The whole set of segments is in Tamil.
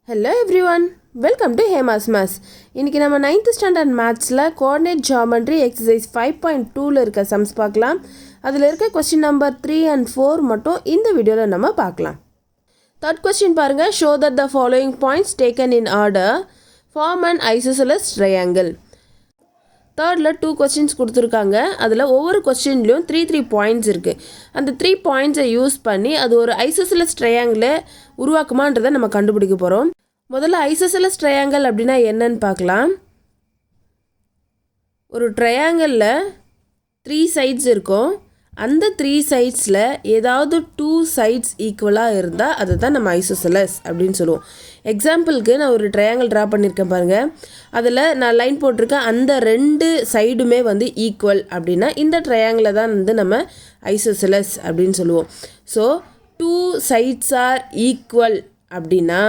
Hello everyone, welcome to Hema's Maths. இன்னைக்கு நம்ம 9th ஸ்டாண்டர்ட் மேத்ஸில் கோஆர்டினேட் ஜியோமெட்ரி எக்ஸசைஸ் 5.2ல இருக்க சம்ஸ் பார்க்கலாம். அதில் இருக்க கொஸ்டின் நம்பர் 3 and 4 மட்டும் இந்த வீடியோவில் நம்ம பார்க்கலாம். தேர்ட் கொஸ்டின் பாருங்கள். Show that the following points taken in order form and isosceles triangle. தேர்டில் 2 கொஸ்டின்ஸ் கொடுத்துருக்காங்க. அதில் ஒவ்வொரு கொஸ்டின்லையும் 3 பாயிண்ட்ஸ் இருக்குது. அந்த 3 பாயிண்ட்ஸை யூஸ் பண்ணி அது ஒரு ஐசோசெலஸ் ட்ரையாங்கிளை உருவாக்குமான்றதை நம்ம கண்டுபிடிக்க போகிறோம். முதல்ல ஐசோசெலஸ் ட்ரையாங்கிள் அப்படின்னா என்னன்னு பார்க்கலாம். ஒரு ட்ரையாங்கிளில் 3 சைட்ஸ் இருக்கும். அந்த 3 சைட்ஸில் ஏதாவது 2 சைட்ஸ் ஈக்குவலாக இருந்தால் அதை தான் நம்ம ஐசோசெலஸ் அப்படின்னு சொல்லுவோம். எக்ஸாம்பிளுக்கு நான் ஒரு ட்ரையாங்கிள் ட்ரா பண்ணியிருக்கேன் பாருங்கள். அதில் நான் லைன் போட்டிருக்கேன். அந்த 2 சைடுமே ஈக்குவல் அப்படின்னா இந்த ட்ரையாங்கிளை தான் நம்ம ஐசோசெலஸ் அப்படின்னு சொல்லுவோம். ஸோ 2 சைட்ஸ் ஆர் ஈக்குவல் அப்படின்னா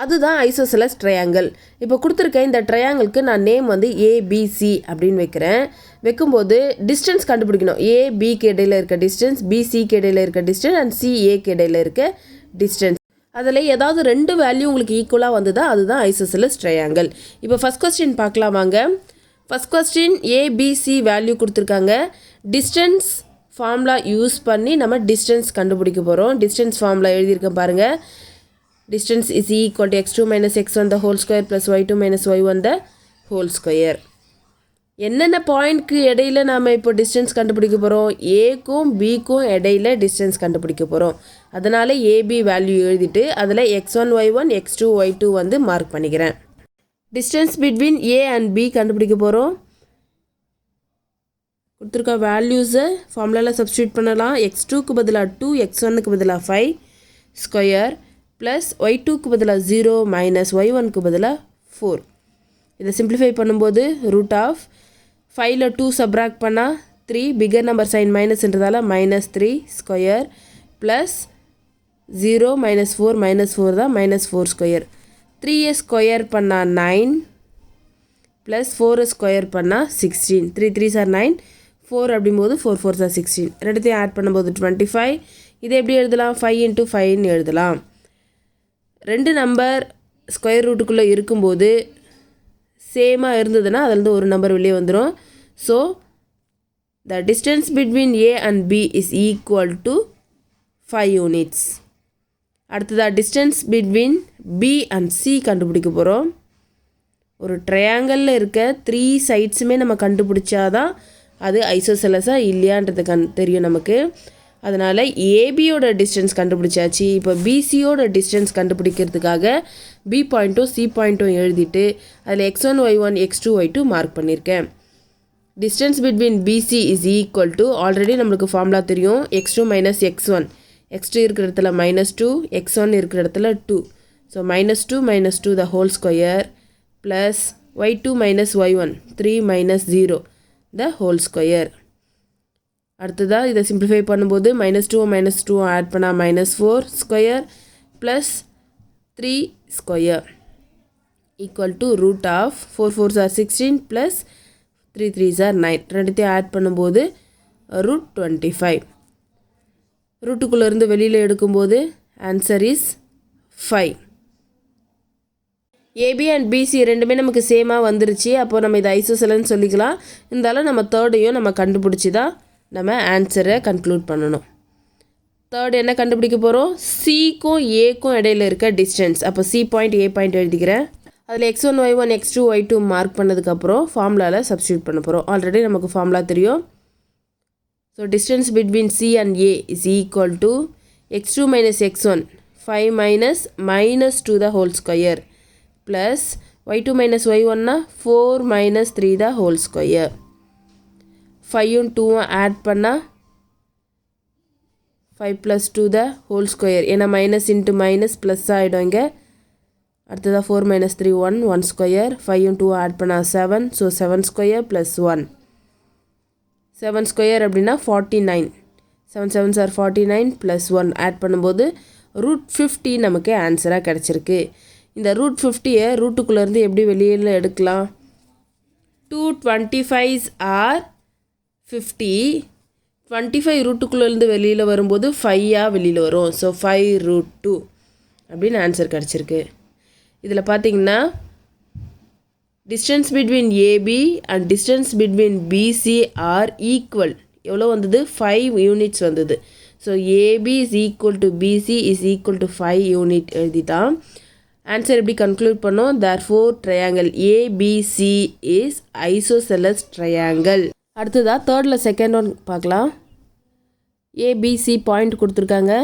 அதுதான் ஐசோசெலஸ் ட்ரையாங்கிள். இப்போ கொடுத்துருக்கேன் இந்த ட்ரையாங்கிளுக்கு நான் நேம் ஏபிசி அப்படின்னு வைக்கிறேன். வைக்கும்போது டிஸ்டன்ஸ் கண்டுபிடிக்கணும். ஏபிக்கு இடையில் இருக்க டிஸ்டன்ஸ், பிசிக்கு இடையில் இருக்க டிஸ்டன்ஸ் அண்ட் சிஏக்கு இடையில் இருக்க டிஸ்டன்ஸ். அதில் ஏதாவது 2 வேல்யூ உங்களுக்கு ஈக்குவலாக வந்ததா அதுதான் ஐசோசெலஸ் ட்ரையாங்கிள். இப்போ ஃபஸ்ட் கொஸ்டின் பார்க்கலாம் வாங்க. ஃபஸ்ட் கொஸ்டின் ஏபிசி வேல்யூ கொடுத்துருக்காங்க. டிஸ்டன்ஸ் ஃபார்முலா யூஸ் பண்ணி நம்ம டிஸ்டன்ஸ் கண்டுபிடிக்க போகிறோம். டிஸ்டன்ஸ் ஃபார்முலா எழுதியிருக்கேன் பாருங்கள். Distance is equal to x2 minus x1 the whole square plus y2 minus y1 the whole square. என்னென்ன பாயிண்ட்க்கு இடையில நாம் இப்போ டிஸ்டன்ஸ் கண்டுபிடிக்க போகிறோம்? ஏக்கும் பிக்கும் இடையில டிஸ்டன்ஸ் கண்டுபிடிக்க போகிறோம். அதனால் ஏபி வேல்யூ எழுதிட்டு அதில் x1 y1 x2 y2 mark பண்ணிக்கிறேன். Distance between A and B கண்டுபிடிக்க போகிறோம். கொடுத்துருக்க வேல்யூஸை ஃபார்முலாவில் சப்ஸ்டியூட் பண்ணலாம். x2க்கு பதிலாக 2, x1க்கு பதிலாக 5 ஸ்கொயர் ப்ளஸ் y2க்கு பதிலாக 0 மைனஸ் y1க்கு பதிலாக 4. இதை சிம்பிளிஃபை பண்ணும்போது ரூட் ஆஃப் 5ல் 2 சப்ராக்ட் பண்ணால் 3, பிகர் நம்பர் சைன் மைனஸ்ன்றதால -3 ஸ்கொயர் ப்ளஸ் 0 மைனஸ் 4 தான் -4 ஸ்கொயர். 3 ஸ்கொயர் பண்ணால் 9 ப்ளஸ் 4 ஸ்கொயர் பண்ணால் 16. 3 3s are 9, 4 அப்படிங்கும்போது 4 4s are 16. ரெண்டுத்தையும் ஆட் பண்ணும்போது 25. இதை எப்படி எழுதலாம்? 5 into 5ன்னு எழுதலாம். 2 நம்பர் ஸ்கொயர் ரூட்டுக்குள்ளே இருக்கும்போது சேமாக இருந்ததுன்னா அதுலேருந்து ஒரு நம்பர் வெளியே வந்துடும். So the distance between A and B is equal to 5 units. அடுத்ததாக distance between B and C கண்டுபிடிக்க போகிறோம். ஒரு ட்ரையாங்கிளில் இருக்க 3 சைட்ஸுமே நம்ம கண்டுபிடிச்சாதான் அது ஐசோசெலஸாக இல்லையான்றது தெரியும் நமக்கு. அதனால் ஏபியோட டிஸ்டன்ஸ் கண்டுபிடிச்சாச்சு. இப்போ பிசியோட டிஸ்டன்ஸ் கண்டுபிடிக்கிறதுக்காக பி பாயிண்ட்டும் சி பாயிண்ட்டும் எழுதிட்டு அதில் x1 y1 x2 y2 mark பண்ணியிருக்கேன். Distance between PC is equal to already நம்மளுக்கு ஃபார்முலா தெரியும். x2 மைனஸ் x1, x2 இருக்கிற இடத்துல -2, x1 இருக்கிற இடத்துல 2. So -2 minus 2 the whole square plus y2 minus y1 3 minus 0 the whole square. அடுத்ததாக இதை சிம்பிளிஃபை பண்ணும்போது -2 ஆட் பண்ணால் -4 square plus 3 square equal to root of 4 4s are 16 plus 3 3s are 9. ரெண்டுத்தையும் ஆட் பண்ணும்போது ரூட் 25. ரூட்டுக்குள்ளேருந்து வெளியில் எடுக்கும்போது answer is 5. AB and BC ரெண்டுமே நமக்கு சேமாக வந்துருச்சு. அப்போது நம்ம இதை ஐசோசெலன்னு சொல்லிக்கலாம். இருந்தாலும் நம்ம தேர்டையும் நம்ம கண்டுபிடிச்சி தான் நம்ம ஆன்சரை கன்க்ளூட் பண்ணணும். தேர்ட் என்ன கண்டுபிடிக்க போகிறோம்? சிக்கும் ஏக்கும் இடையில இருக்க டிஸ்டன்ஸ். அப்போ சி பாயிண்ட் ஏ பாயிண்ட் எழுதிக்கிறேன். அதில் x1 y1 x2 y2 mark பண்ணதுக்கப்புறம் ஃபார்முலாவில் சப்ஸ்டியூட் பண்ண போகிறோம். ஆல்ரெடி நமக்கு ஃபார்முலா தெரியும். So distance between C and A is equal to x2 minus x1 5 minus -2 the whole square plus y2 minus y1 4 minus 3 the whole square. 5ம் 2ம் ஆட் பண்ணால் 5 + 2 the whole square. ஏன்னா மைனஸ் இன்ட்டு மைனஸ் ப்ளஸ் ஆகிடும் இங்கே. அடுத்ததாக 4 - 3 1 ஸ்கொயர். 5ம் 2 ஆட் பண்ணால் 7. So 7 square plus 1. 7 ஸ்கொயர் அப்படின்னா 49. 7 7s are 49 ப்ளஸ் 1 ஆட் பண்ணும்போது ரூட் 50 நமக்கு ஆன்சராக கிடச்சிருக்கு. இந்த ரூட் 50யை ரூட்டுக்குள்ளேருந்து எப்படி வெளியில் எடுக்கலாம்? 2 25s are 50. 25 ரூட்டுக்குள்ளேருந்து வெளியில் வரும்போது 5 வெளியில் வரும். ஸோ 5 √2 அப்படின்னு ஆன்சர் கிடச்சிருக்கு. இதில் பார்த்தீங்கன்னா distance between AB and distance between BC are equal. எவ்வளோ வந்தது? 5 யூனிட்ஸ் வந்தது. So AB is equal to BC is equal to 5 unit எழுதிட்டான். ஆன்சர் எப்படி கன்க்ளூட் பண்ணோம்? therefore triangle ABC is isosceles triangle. அடுத்ததாக தேர்டில் செகண்ட் ஒன் பார்க்கலாம். ABC பாயிண்ட் கொடுத்துருக்காங்க.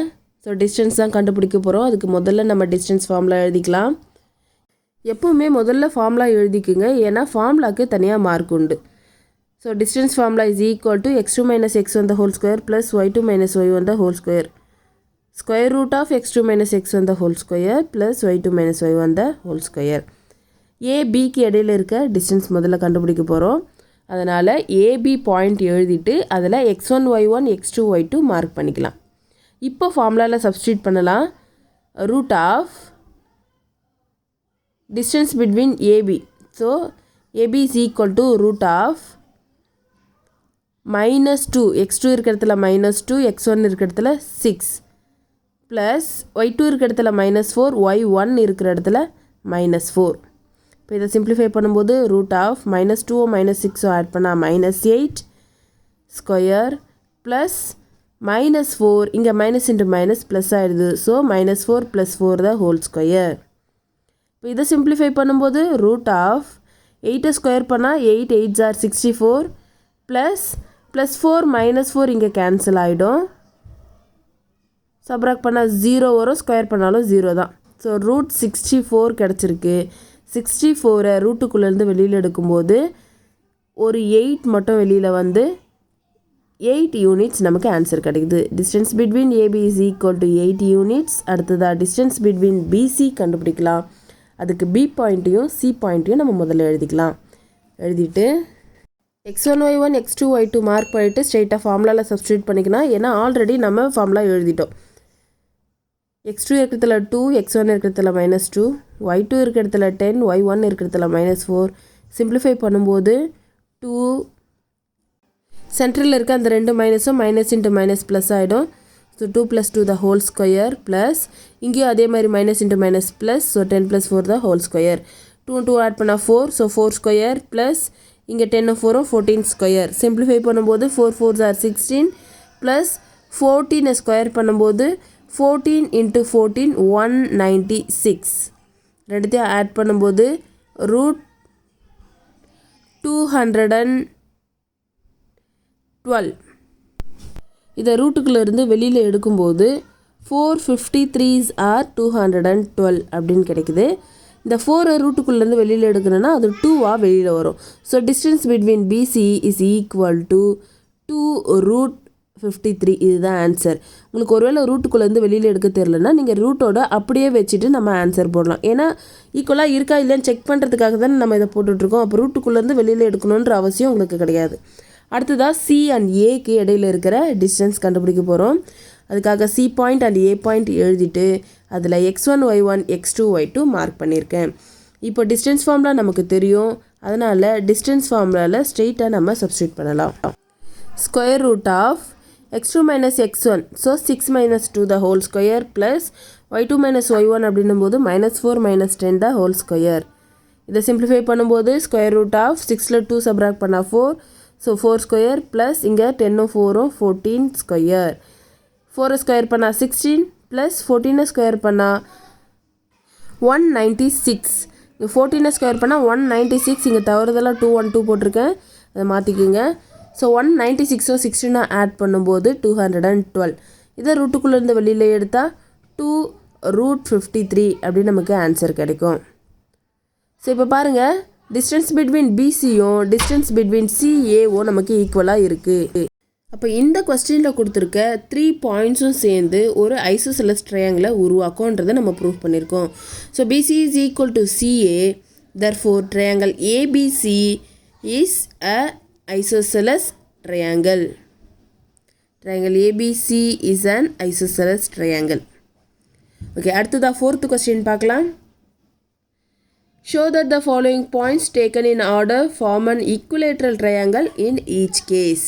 ஸோ டிஸ்டன்ஸ் தான் கண்டுபிடிக்க போகிறோம். அதுக்கு முதல்ல நம்ம டிஸ்டன்ஸ் ஃபார்முலா எழுதிக்கலாம். எப்போவுமே முதல்ல ஃபார்முலா எழுதிக்குங்க, ஏன்னா ஃபார்முலாவுக்கு தனியாக மார்க் உண்டு. So distance formula is equal to x2 minus x1 the whole square plus y2 minus y1 the whole square. Square root of x2 minus x1 the whole square plus y2 minus y1 the whole square. ஏபிக்கு இடையில இருக்க டிஸ்டன்ஸ் முதல்ல கண்டுபிடிக்க போகிறோம். அதனால் ஏபி பாயிண்ட் எழுதிட்டு அதில் x1 y1 x2 y2 mark பண்ணிக்கலாம். இப்போ ஃபார்முலாவில் சப்ஸ்டியூட் பண்ணலாம். Root of distance between AB. So AB is equal to root of -2 x2 இருக்கிறதுல -2 x1 இருக்கிறதுல 6 plus y2 இருக்கிறதுல -4 y1 இருக்கிற இடத்துல -4. இப்போ இதை சிம்பிளிஃபை பண்ணும்போது ரூட் ஆஃப் -2 -6 ஆட் பண்ணால் -8 ஸ்கொயர் ப்ளஸ் -4 இங்கே மைனஸ் இன்ட்டு மைனஸ் ப்ளஸ் ஆகிடுது. ஸோ -4 + 4 த ஹோல் ஸ்கொயர். இப்போ இதை சிம்பிளிஃபை பண்ணும்போது ரூட் ஆஃப் 8 ஸ்கொயர் பண்ணால் 8 8s are 64 ப்ளஸ் +4 -4 இங்கே கேன்சல் ஆகிடும். சப்ராக்ட் பண்ணால் 0 வரும், ஸ்கொயர் பண்ணாலும் 0 தான். ஸோ ரூட் 64 கிடச்சிருக்கு. 64 ரூட்டுக்குள்ளேருந்து வெளியில் எடுக்கும்போது ஒரு 8 மட்டும் வெளியில் வந்து 8 யூனிட்ஸ் நமக்கு ஆன்சர் கிடைக்குது. Distance between AB is equal to 8 units. அடுத்ததாக டிஸ்டன்ஸ் பிட்வீன் BC கண்டுபிடிக்கலாம். அதுக்கு B பாயிண்ட்டையும் C பாயிண்ட்டையும் நம்ம முதல்ல எழுதிக்கலாம். எழுதிட்டு x1 y1 x2 y2 mark பண்ணிவிட்டு ஸ்ட்ரெயிட்டாக ஃபார்முலாவில் சப்ஸ்டியூட் பண்ணிக்கலாம். ஏன்னா ஆல்ரெடி நம்ம ஃபார்முலா எழுதிட்டோம். x2 இருக்கிறதுல 2 x1 இருக்கிறதுல -2 y2 இருக்கிறதுல 10 y1 இருக்கிறதுல -4 சிம்பிளிஃபை பண்ணும்போது 2 சென்ட்ரலில் இருக்க அந்த ரெண்டு மைனஸும் மைனஸ் இன்ட்டு மைனஸ் ப்ளஸ் ஆகிடும். So 2 + 2 the whole square plus இங்கேயும் அதே மாதிரி minus into minus plus. So 10 + 4 the whole square. 2 2 add பண்ணால் 4. ஸோ 4 ஸ்கொயர் ப்ளஸ் இங்கே 10 4 14 ஸ்கொயர். சிம்பிளிஃபை பண்ணும்போது 4 4s are 16 ப்ளஸ் 14 ஸ்கொயர் பண்ணும்போது 14 × 14 196. ரெண்டுத்தையும் ஆட் பண்ணும்போது ரூட் 212. இதை ரூட்டுக்குள்ளேருந்து வெளியில் எடுக்கும்போது 453s are 212 அப்படின்னு கிடைக்குது. இந்த 4 ரூட்டுக்குள்ளேருந்து வெளியில் எடுக்கணும்னா அது 2ஆக வெளியில் வரும். So distance between BC is equal to 2√53. இதுதான் ஆன்சர். உங்களுக்கு ஒருவேளை ரூட்டுக்குள்ளேருந்து வெளியில் எடுக்க தெரியலன்னா நீங்கள் ரூட்டோட அப்படியே வச்சுட்டு நம்ம ஆன்சர் போடலாம். ஏன்னா ஈக்குவலாக இருக்கா இல்லைன்னு செக் பண்ணுறதுக்காக தானே நம்ம இதை போட்டுட்ருக்கோம். அப்போ ரூட்டுக்குள்ளேருந்து வெளியில் எடுக்கணுன்ற அவசியம் உங்களுக்கு கிடையாது. அடுத்ததாக C and Aக்கு இடையில் இருக்கிற டிஸ்டன்ஸ் கண்டுபிடிக்க போகிறோம். அதுக்காக C point and A point எழுதிட்டு அதில் x1 y1 x2 y2 mark பண்ணியிருக்கேன். இப்போ டிஸ்டன்ஸ் ஃபார்முலா நமக்கு தெரியும். அதனால் டிஸ்டன்ஸ் ஃபார்முலாவில் ஸ்ட்ரெயிட்டாக நம்ம சப்ஸ்டியூட் பண்ணலாம். Square root of x2 minus x1 so 6 minus 2 the whole square plus y2 minus y1 அப்படின்னும் போது -4 minus 10 the whole square. இதை சிம்பிளிஃபை பண்ணும்போது ஸ்கொயர் ரூட் ஆஃப் 6ல் 2 சப்ராக்ட் பண்ணால் 4. ஸோ 4 ஸ்கொயர் ப்ளஸ் இங்கே 10 4 14 ஸ்கொயர். 4 ஸ்கொயர் பண்ணால் 16 ப்ளஸ் 14 ஸ்கொயர் பண்ணால் 196. இங்கே 14 ஸ்கொயர் பண்ணால் 196. இங்கே தவறுதெல்லாம் 212 போட்டிருக்கேன், அதை மாற்றிக்கிங்க. ஸோ 196 16 ஆட் பண்ணும்போது 212. இதை ரூட்டுக்குள்ளேருந்து வெளியில் எடுத்தால் 2√53 அப்படின்னு நமக்கு ஆன்சர் கிடைக்கும். ஸோ இப்போ பாருங்கள், டிஸ்டன்ஸ் பிட்வீன் BCயும் டிஸ்டன்ஸ் பிட்வீன் CAவும் நமக்கு ஈக்குவலாக இருக்குது. அப்போ இந்த கொஸ்டினில் கொடுத்துருக்க 3 பாயிண்ட்ஸும் சேர்ந்து ஒரு ஐசோசெலஸ் ட்ரையாங்கிளை உருவாக்கும்ன்றதை நம்ம ப்ரூவ் பண்ணியிருக்கோம். So BC is equal to CA. therefore triangle ABC is a isosceles triangle. Triangle ABC is an isosceles triangle. Okay, அடுத்ததாக 4th கொஸ்டின் பார்க்கலாம். Show that the following points taken in order form an equilateral triangle in each case.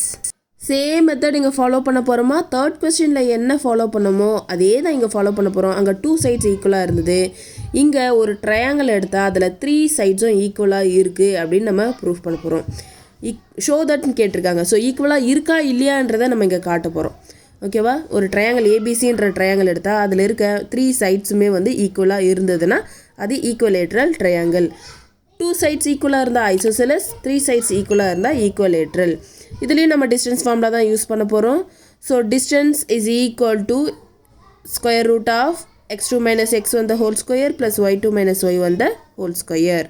Same method இங்கே ஃபாலோ பண்ண போகிறோமா, தேர்ட் கொஸ்டினில் என்ன ஃபாலோ பண்ணமோ அதே தான் இங்கே ஃபாலோ பண்ண போகிறோம். அங்கே 2 சைட்ஸ் ஈக்குவலாக இருந்தது. இங்கே ஒரு ட்ரையாங்கிள் எடுத்தால் அதில் 3 சைட்ஸும் ஈக்குவலாக இருக்குது அப்படின்னு நம்ம ப்ரூஃப் பண்ண போகிறோம். ஷோ தட்னு கேட்டிருக்காங்க. ஸோ ஈக்குவலாக இருக்கா இல்லையான்றதை நம்ம இங்கே காட்ட போகிறோம். ஓகேவா? ஒரு ட்ரையாங்கிள் ஏபிசின்ற ட்ரையாங்கிள் எடுத்தால் அதில் இருக்க 3 சைட்ஸுமே வந்து ஈக்குவலாக இருந்ததுன்னா அது ஈக்குவலேட்ரல் ட்ரையாங்கிள். 2 சைட்ஸ் ஈக்குவலாக இருந்தால் ஐசோசெலஸ், 3 சைட்ஸ் ஈக்குவலாக இருந்தால் ஈக்குவலேட்ரல். இதுலேயும் நம்ம டிஸ்டன்ஸ் ஃபார்முலா தான் யூஸ் பண்ண போகிறோம். So distance is equal to square root of x2 minus x1 the whole square plus y2 minus y1 the whole square.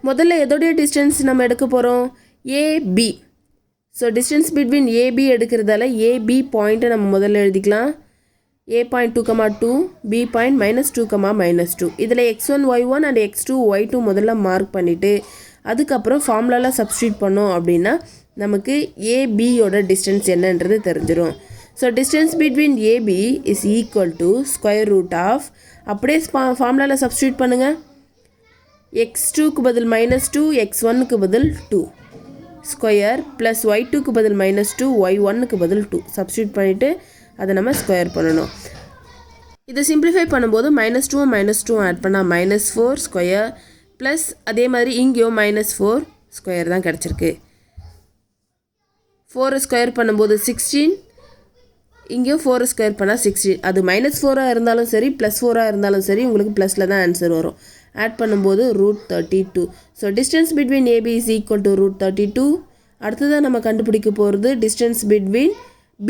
முதல்ல எதோடைய டிஸ்டன்ஸ் நம்ம எடுக்க போகிறோம்? AB. So distance between AB எடுக்கிறதால AB பாயிண்ட்டை நம்ம முதல்ல எழுதிக்கலாம். A point 2, 2, B point -2, -2. இதில் x1 y1 and x2 y2 முதல்ல மார்க் பண்ணிவிட்டு அதுக்கப்புறம் ஃபார்முலாவில் சப்ஸ்டியூட் பண்ணோம் அப்படின்னா நமக்கு ABயோட டிஸ்டன்ஸ் என்னன்றது தெரிஞ்சிடும். So distance between AB is equal to square root of, அப்படியே ஃபார்முலாவில் சப்ஸ்டியூட் பண்ணுங்கள். x2க்கு பதில் -2, x1க்கு பதில் 2 ஸ்கொயர் ப்ளஸ் y2க்கு பதில் -2, y1க்கு பதில் 2 சப்ஸ்டியூட் பண்ணிவிட்டு அதை நம்ம ஸ்கொயர் பண்ணணும். இதை சிம்பிளிஃபை பண்ணும்போது -2 ஆட் பண்ணால் -4 ஸ்கொயர் ப்ளஸ் அதே மாதிரி இங்கேயும் -4 ஸ்கொயர் தான் கிடச்சிருக்கு. 4 ஸ்கொயர் பண்ணும்போது 16, இங்கேயும் 4 ஸ்கொயர் பண்ணால் 16. அது -4 இருந்தாலும் சரி +4 இருந்தாலும் சரி உங்களுக்கு ப்ளஸில் தான் ஆன்சர் வரும். ஆட் பண்ணும்போது √32. So distance between AB is equal to √32. அடுத்ததான் நம்ம கண்டுபிடிக்க போகிறது டிஸ்டன்ஸ் பிட்வீன்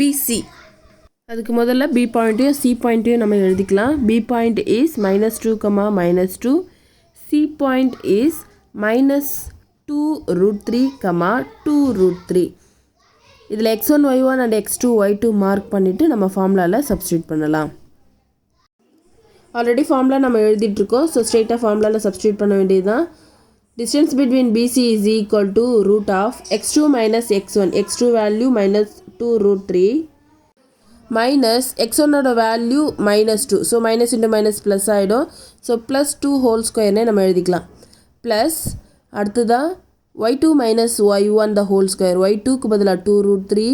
BC. அதுக்கு முதல்ல B பாயிண்ட்டையும் C பாயிண்ட்டையும் நம்ம எழுதிக்கலாம். B point is -2, -2. C point is -2√3, 2√3. இதில் x1 y1 and x2 y2 mark பண்ணிவிட்டு நம்ம ஃபார்முலாவில் சப்ஸ்டியூட் பண்ணலாம். ஆல்ரெடி ஃபார்முலா நம்ம எழுதிட்டுருக்கோம். ஸோ ஸ்ட்ரெயிட்டாக ஃபார்முலாவில் சப்ஸ்டியூட் பண்ண வேண்டியது தான். Distance between BC is equal to root of x2 minus x1, x2 value -2√3 minus x1ஓட value -2. So minus into minus plus ஆகிடும். ஸோ +2 ஹோல் ஸ்கொயர்னே நம்ம எழுதிக்கலாம். ப்ளஸ் அடுத்ததாக y2 minus y1 the whole square, y2க்கு பதிலாக 2√3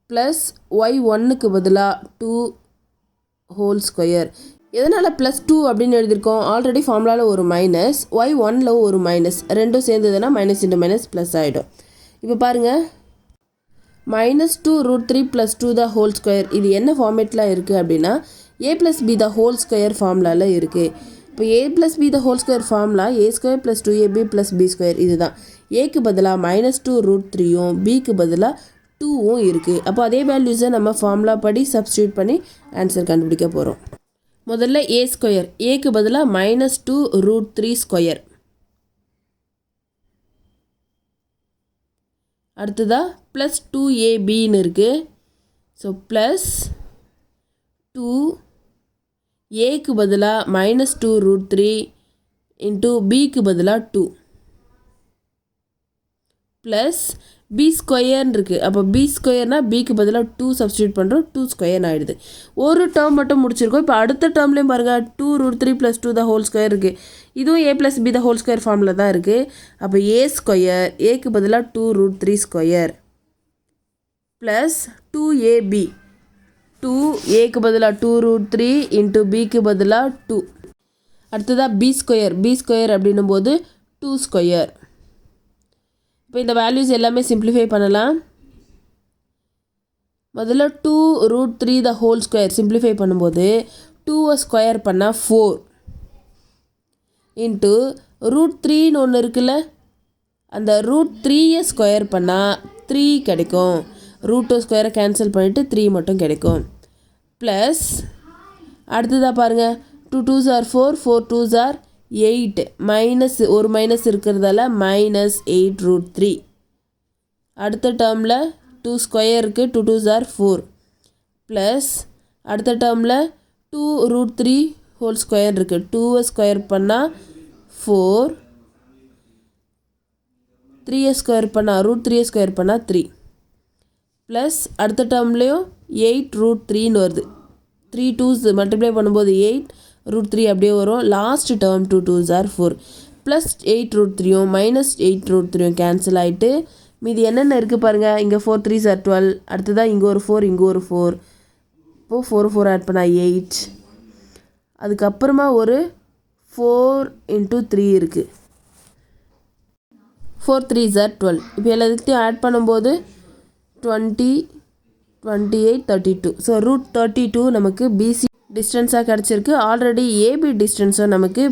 ப்ளஸ் y1க்கு பதிலாக 2 ஹோல் ஸ்கொயர். எதனால் +2 அப்படின்னு எழுதியிருக்கோம்? ஆல்ரெடி ஃபார்முலாவில் ஒரு மைனஸ், y1ல் ஒரு மைனஸ், ரெண்டும் சேர்ந்ததுன்னா மைனஸ் இன்ட்டு மைனஸ் ப்ளஸ் ஆகிடும். இப்போ பாருங்கள், -2√3 + 2 the whole square இது என்ன ஃபார்மேட்டில் இருக்குது அப்படின்னா a + b the whole square ஃபார்முலாவில் இருக்குது. இப்போ a + b the whole square formula a² + 2ab + b². இதுதான். ஏக்கு பதிலாக -2√3யும் பிக்கு பதிலாக 2வும் இருக்குது. அப்போ அதே வேல்யூஸை நம்ம ஃபார்முலா படி சப்ஸ்டியூட் பண்ணி ஆன்சர் கண்டுபிடிக்க போகிறோம். முதல்ல a², ஏக்கு பதிலாக -2√3². அடுத்ததாக +2abன்னு இருக்குது. ஸோ ப்ளஸ் 2 ஏக்கு பதிலாக -2√3 இன்ட்டு பிக்கு பதிலாக 2 ப்ளஸ் b² இருக்குது. அப்போ b²னா பிக்கு பதிலாக 2 சப்ஸ்டியூட் பண்ணுறோம், 2² ஆகிடுது. ஒரு டேர்ம் மட்டும் முடிச்சிருக்கோம். இப்போ அடுத்த டேர்ம்லேயும் பாருங்கள், 2√3 + 2 the whole square இருக்குது. இதுவும் a + b the whole square ஃபார்மில் தான் இருக்குது. அப்போ a², ஏக்கு பதிலாக 2√3² ப்ளஸ் 2ab, 2 ஏக்கு பதிலாக 2√3 இன்ட்டு பிக்கு பதிலாக 2. அடுத்ததாக b² அப்படின்னும் போது 2². இப்போ இந்த வேல்யூஸ் எல்லாமே சிம்பிளிஃபை பண்ணலாம். முதல்ல 2√3 the whole square சிம்பிளிஃபை பண்ணும்போது 2 ஸ்கொயர் பண்ணால் 4 இன்ட்டு √3ன்னு ஒன்று இருக்குல்ல, அந்த √3 ஸ்கொயர் பண்ணால் 3 கிடைக்கும். √2² கேன்சல் பண்ணிவிட்டு 3 மட்டும் கிடைக்கும். ப்ளஸ் அடுத்ததாக பாருங்கள், 2 2s are 4, 4 2s are 8, minus ஒரு மைனஸ் இருக்கிறதால -8√3. அடுத்த டேர்மில் 2² இருக்குது, 2 2s are 4 ப்ளஸ் அடுத்த டேர்மில் 2√3 ஹோல் ஸ்கொயர் இருக்குது. 2 ஸ்கொயர் பண்ணால் 4, 3 ஸ்கொயர் பண்ணால் √3 பண்ணால் 3 ப்ளஸ் அடுத்த டேர்ம்லேயும் 8√3ன்னு வருது. 3 2s மல்டிப்ளை பண்ணும்போது 8√3 அப்படியே வரும். Last term 2 2s are 4 plus 8√3யும் -8√3யும் கேன்சல் ஆகிட்டு மீதி என்னென்ன இருக்குது பாருங்கள். இங்கே 4 3s are 12. அடுத்ததாக இங்கே ஒரு 4 இங்கே ஒரு 4. இப்போது 4 4 ஆட் பண்ணால் 8. அதுக்கப்புறமா ஒரு 4 into 3 இருக்குது. 4 3s are 12. இப்போ எல்லாத்தையும் ஆட் பண்ணும்போது 20 28 32. ஸோ √32 நமக்கு பிசி டிஸ்டன்ஸாக கிடச்சிருக்கு. ஆல்ரெடி ஏபி டிஸ்டன்ஸும் நமக்கு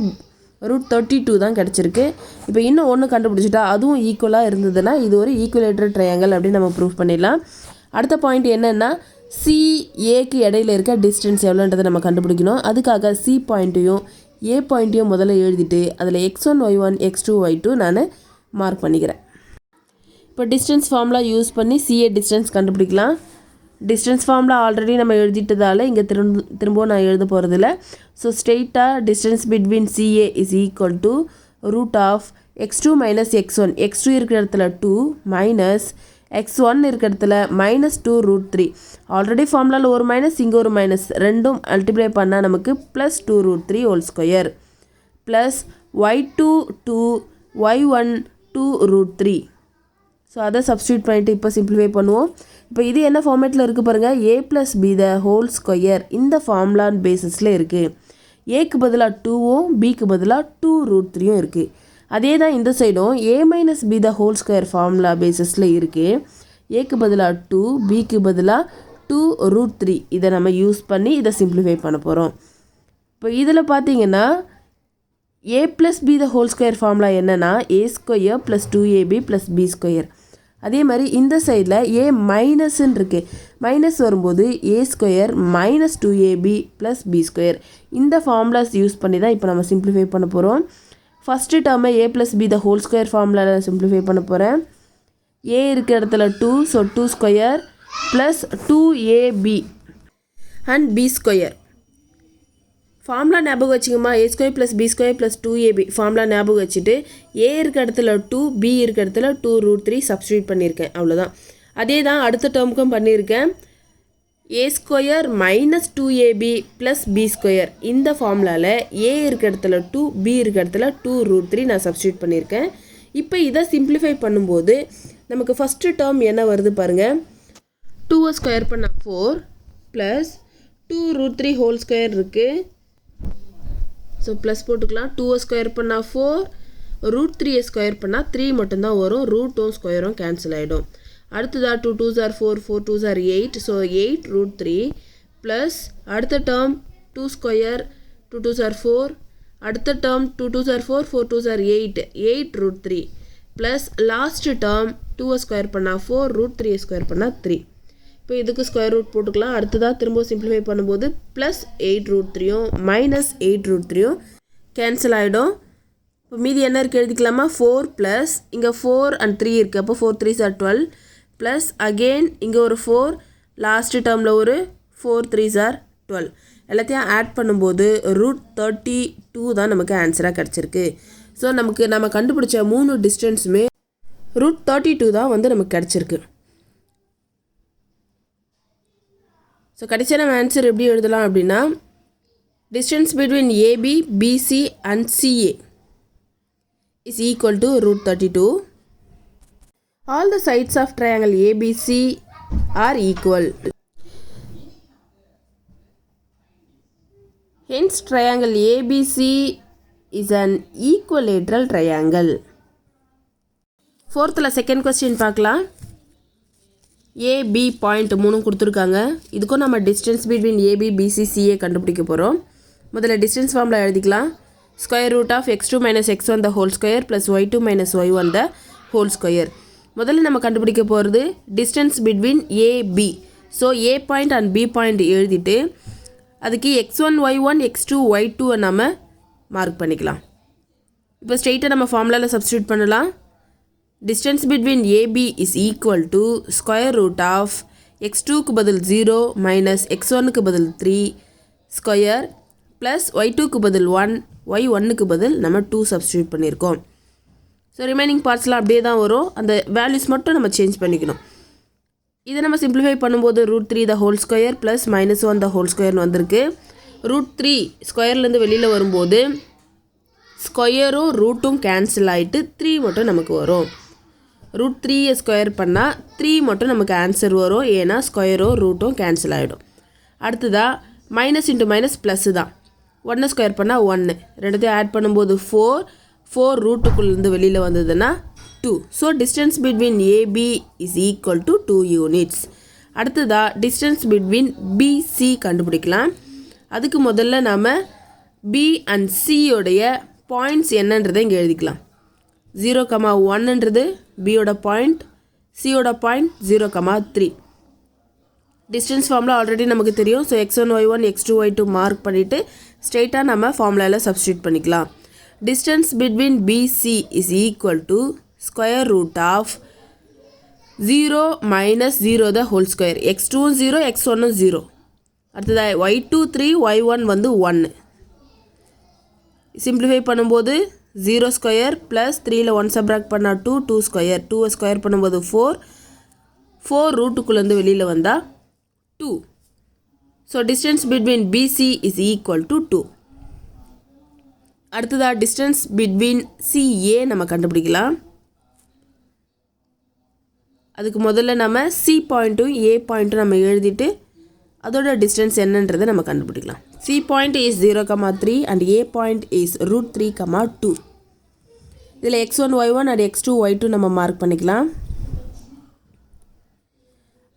√32 தான் கிடச்சிருக்கு. இப்போ இன்னும் ஒன்று கண்டுபிடிச்சிட்டா அதுவும் ஈக்குவலாக இருந்ததுன்னா இது ஒரு ஈக்குவலேட்டர் ட்ரையாங்கல் அப்படின்னு நம்ம ப்ரூவ் பண்ணிடலாம். அடுத்த பாயிண்ட் என்னென்னா சிஏக்கு இடையில இருக்க டிஸ்டன்ஸ் எவ்வளோன்றதை நம்ம கண்டுபிடிக்கணும். அதுக்காக சி பாயிண்ட்டையும் ஏ பாயிண்ட்டையும் முதல்ல எழுதிட்டு அதில் x1 y1 x2 y2 நான் மார்க் பண்ணிக்கிறேன். இப்போ டிஸ்டன்ஸ் ஃபார்முலா யூஸ் பண்ணி சிஏ டிஸ்டன்ஸ் கண்டுபிடிக்கலாம். டிஸ்டன்ஸ் ஃபார்முலா ஆல்ரெடி நம்ம எழுதிட்டதால் இங்கே திரும்பவும் நான் எழுத போகிறதில்ல. ஸோ ஸ்ட்ரெயிட்டாக distance between CA is equal to √(x2 - x1). x2 இருக்கிற இடத்துல 2 மைனஸ் x1 இருக்கிற இடத்துல -2√3. ஆல்ரெடி ஃபார்முலாவில் ஒரு மைனஸ் இங்கே ஒரு மைனஸ் ரெண்டும் மல்டிப்ளை பண்ணால் நமக்கு +2√3 whole square plus y2 2 y1 2√3. So அதை சப்ஸ்டியூட் பண்ணிவிட்டு இப்போ சிம்பிளிஃபை பண்ணுவோம். இப்போ இது என்ன ஃபார்மேட்டில் இருக்குது பாருங்கள். a + b the whole square இந்த ஃபார்முலான் பேசிஸில் இருக்குது. ஏக்கு பதிலாக 2வும் பிக்கு பதிலாக 2√3யும் இருக்குது. அதே தான் இந்த சைடும் a - b the whole square formula பேசிஸில் இருக்குது. ஏக்கு பதிலாக 2 பிக்கு பதிலாக 2√3. இதை நம்ம யூஸ் பண்ணி இதை சிம்பிளிஃபை பண்ண போகிறோம். இப்போ இதில் பார்த்தீங்கன்னா a + b the whole square formula என்னென்னா a² + 2ab + b². அதே மாதிரி இந்த சைடில் a மைனஸ்ன்னு இருக்குது. மைனஸ் வரும்போது a² - 2ab + b². இந்த ஃபார்முலாஸ் யூஸ் பண்ணி தான் இப்போ நம்ம சிம்பிளிஃபை பண்ண போகிறோம். ஃபஸ்ட்டு டேர்மை a + b the whole square ஃபார்முலாவில் சிம்பிளிஃபை பண்ண போகிறேன். a இருக்கிற இடத்துல 2, so 2² plus 2ab and b². Formula ஞாபகம் வச்சுக்கோமா. a² + b² + 2ab ஃபார்முலா ஞாபகம் வச்சுட்டு a இருக்க இடத்துல 2, b இருக்க இடத்துல 2√3 சப்ஸ்டியூட் பண்ணியிருக்கேன். அவ்வளோதான். அதே தான் அடுத்த டேர்முக்கும் பண்ணியிருக்கேன். a² - 2ab + b². இந்த ஃபார்முலாவில் a இருக்க இடத்துல 2, b இருக்க இடத்துல 2√3 நான் சப்ஸ்டியூட் பண்ணியிருக்கேன். இப்போ இதை சிம்பிளிஃபை பண்ணும்போது நமக்கு ஃபஸ்ட்டு டேர்ம் என்ன வருது பாருங்கள். 2 ஸ்கொயர் பண்ணால் 4 ப்ளஸ் 2√3 ஹோல் ஸ்கொயர் இருக்குது. ஸோ ப்ளஸ் போட்டுக்கலாம். 2 ஸ்கொயர் பண்ணால் 4, √3 ஸ்கொயர் பண்ணால் 3 மட்டும்தான் வரும். ரூட்டும் ஸ்கொயரும் கேன்சல் ஆகிடும். அடுத்ததாக 2 2s are 4, 4 2s are 8. So 8√3 plus அடுத்த டேர்ம் 2 ஸ்கொயர் 2 2s are 4. அடுத்த term 2 2s are 4, 4 2s are 8, 8√3 plus last term 2 square பண்ணால் 4, √3 ஸ்கொயர் பண்ணால் 3. இப்போ இதுக்கு ஸ்கொயர் ரூட் போட்டுக்கலாம். அடுத்ததாக திரும்ப சிம்பிளிஃபை பண்ணும்போது ப்ளஸ் 8√3யும் மைனஸ் 8√3யும் கேன்சல் ஆகிடும். இப்போ மீதி என்ன இருக்குது எழுதிக்கலாமா. 4 ப்ளஸ் இங்கே 4 and 3 இருக்குது. அப்போ 4 3s are 12 ப்ளஸ் அகெயின் இங்கே ஒரு 4, லாஸ்ட் டேர்மில் ஒரு 4 3s are 12. எல்லாத்தையும் ஆட் பண்ணும்போது √32 தான் நமக்கு ஆன்சராக கிடச்சிருக்கு. ஸோ நம்ம கண்டுபிடிச்ச 3 டிஸ்டன்ஸுமே √32 தான் வந்து நமக்கு கிடச்சிருக்கு. ஸோ கடைசியாக நம்ம ஆன்சர் எப்படி எழுதலாம் அப்படின்னா distance between AB BC and CA is equal to √32. All the sides of triangle ABC are equal. Hence triangle ABC is an equilateral triangle. ஃபோர்த்தில் செகண்ட் கொஸ்டின் பார்க்கலாம். ஏபி பாயிண்ட் 3 கொடுத்துருக்காங்க. இதுக்கும் நம்ம distance between AB BC CA கண்டுபிடிக்க போகிறோம். முதல்ல டிஸ்டன்ஸ் ஃபார்முலா எழுதிக்கலாம். √(x2 - x1) the whole square plus y2 - y1 the whole square. முதல்ல நம்ம கண்டுபிடிக்க போகிறது distance between AB. So A point and B point எழுதிட்டு அதுக்கு x1 y1 x2 y2 நம்ம மார்க் பண்ணிக்கலாம். இப்போ ஸ்ட்ரெயிட்டாக நம்ம ஃபார்முலாவில் சப்ஸ்டியூட் பண்ணலாம். Distance between AB is equal to square root of x2க்கு பதில் 0 minus x1க்கு பதில் 3 ஸ்கொயர் ப்ளஸ் y2க்கு பதில் 1 y1க்கு பதில் நம்ம 2 சப்ஸ்டியூட் பண்ணியிருக்கோம். ஸோ ரிமைனிங் பார்ட்ஸ்லாம் அப்படியே தான் வரும். அந்த வேல்யூஸ் மட்டும் நம்ம சேஞ்ச் பண்ணிக்கணும். இதை நம்ம சிம்பிளிஃபை பண்ணும்போது √3 த whole square plus -1 the whole ஸ்கொயர்னு வந்திருக்கு. √3 ஸ்கொயர்லேருந்து வெளியில் வரும்போது ஸ்கொயரும் ரூட்டும் கேன்சல் ஆகிட்டு 3 மட்டும் நமக்கு வரும். ரூட் 3 ஸ்கொயர் பண்ணால் 3 மட்டும் நமக்கு ஆன்சர் வரும், ஏன்னா ஸ்கொயரும் ரூட்டும் கேன்சல் ஆகிடும். அடுத்ததாக மைனஸ் இன்ட்டு மைனஸ் ப்ளஸ்ஸு தான். 1 ஸ்கொயர் பண்ணால் 1, ரெண்டுத்தையும் ஆட் பண்ணும்போது 4 ரூட்டுக்குள்ளேருந்து வெளியில் வந்ததுன்னா 2. So distance between AB is equal to 2 units. அடுத்ததாக டிஸ்டன்ஸ் பிட்வீன் பிசி கண்டுபிடிக்கலாம். அதுக்கு முதல்ல நாம் பி அண்ட் சியோடைய பாயிண்ட்ஸ் என்னன்றதை இங்கே எழுதிக்கலாம். 0,1ன்றது பியோட பாயிண்ட், சியோட பாயிண்ட் 0,3. டிஸ்டன்ஸ் ஃபார்முலா ஆல்ரெடி நமக்கு தெரியும். So x1 y1 x2 y2 mark பண்ணிவிட்டு ஸ்ட்ரெயிட்டாக நம்ம ஃபார்முலாவில் சப்ஸ்டியூட் பண்ணிக்கலாம். Distance between PC is equal to square root of 0 minus 0 the whole square. x2 0 x1 0. அடுத்ததாக y2 3 y1 வந்து 1. சிம்பிளிஃபை பண்ணும்போது 0 ஸ்கொயர் ப்ளஸ் 3ல் 1 சப்ராக்ட் பண்ணால் 2 ஸ்கொயர், 2 ஸ்கொயர் பண்ணும்போது 4 ரூட்டுக்குள்ளேருந்து வெளியில் வந்தால் 2. So distance between PC is equal to 2. அடுத்ததாக டிஸ்டன்ஸ் பிட்வீன் சிஏ நம்ம கண்டுபிடிக்கலாம். அதுக்கு முதல்ல நம்ம சி பாயிண்ட்டும் ஏ பாயிண்ட்டும் நம்ம எழுதிட்டு அதோட டிஸ்டன்ஸ் என்னன்றதை நம்ம கண்டுபிடிக்கலாம். C point is 0,3 and A point is root 3,2. இதில் x1 y1 and x2 y2 நம்ம மார்க் பண்ணிக்கலாம்.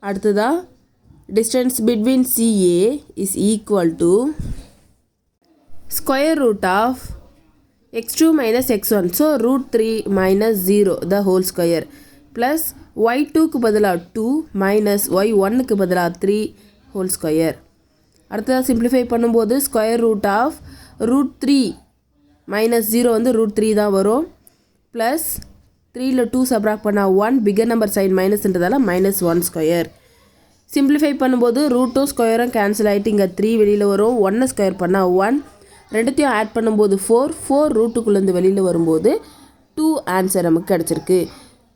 அடுத்ததாக distance between CA is equal to square root of x2 minus x1. So root 3 minus 0 the whole square plus y2க்கு பதிலாக 2 மைனஸ் y1க்கு பதிலாக 3 ஹோல் ஸ்கொயர். அடுத்ததாக சிம்பிளிஃபை பண்ணும்போது square root of root 3 minus 0 வந்து ரூட் 3 தான் வரும், ப்ளஸ் 3ல் 2 சப்ராக்ட் பண்ணால் 1, பிகர் நம்பர் சைன் மைனஸ்ன்றதால மைனஸ் 1 ஸ்கொயர். சிம்பிளிஃபை பண்ணும்போது ரூட்டும் ஸ்கொயரும் கேன்சல் ஆகிட்டு இங்கே 3 வெளியில் வரும். 1 ஸ்கொயர் பண்ணால் 1, ரெண்டுத்தையும் ஆட் பண்ணும்போது 4 ரூட்டுக்குள்ளேருந்து வெளியில் வரும்போது 2 ஆன்சர் நமக்கு கிடச்சிருக்கு.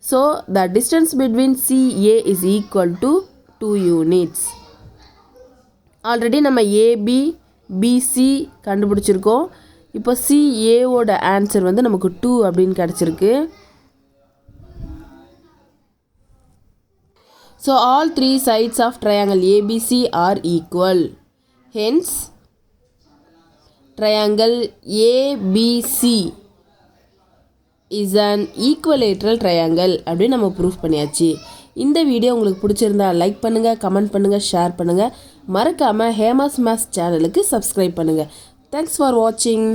So the distance between CA is equal to 2 units. Already நம்ம ஏபி பிசி கண்டுபிடிச்சிருக்கோம். இப்போ சிஏவோட ஆன்சர் வந்து நமக்கு 2 அப்படின்னு கிடச்சிருக்கு. So all 3 sides of triangle ABC are equal. Hence, triangle ABC is an equilateral triangle அப்படின்னு நம்ம ப்ரூஃப் பண்ணியாச்சு. இந்த வீடியோ உங்களுக்கு பிடிச்சிருந்தா லைக் பண்ணுங்கள், கமெண்ட் பண்ணுங்கள், ஷேர் பண்ணுங்கள். மறக்காமல் ஹேமாஸ் மேத்ஸ் சேனலுக்கு சப்ஸ்கிரைப் பண்ணுங்கள். தேங்க்ஸ் ஃபார் வாட்சிங்.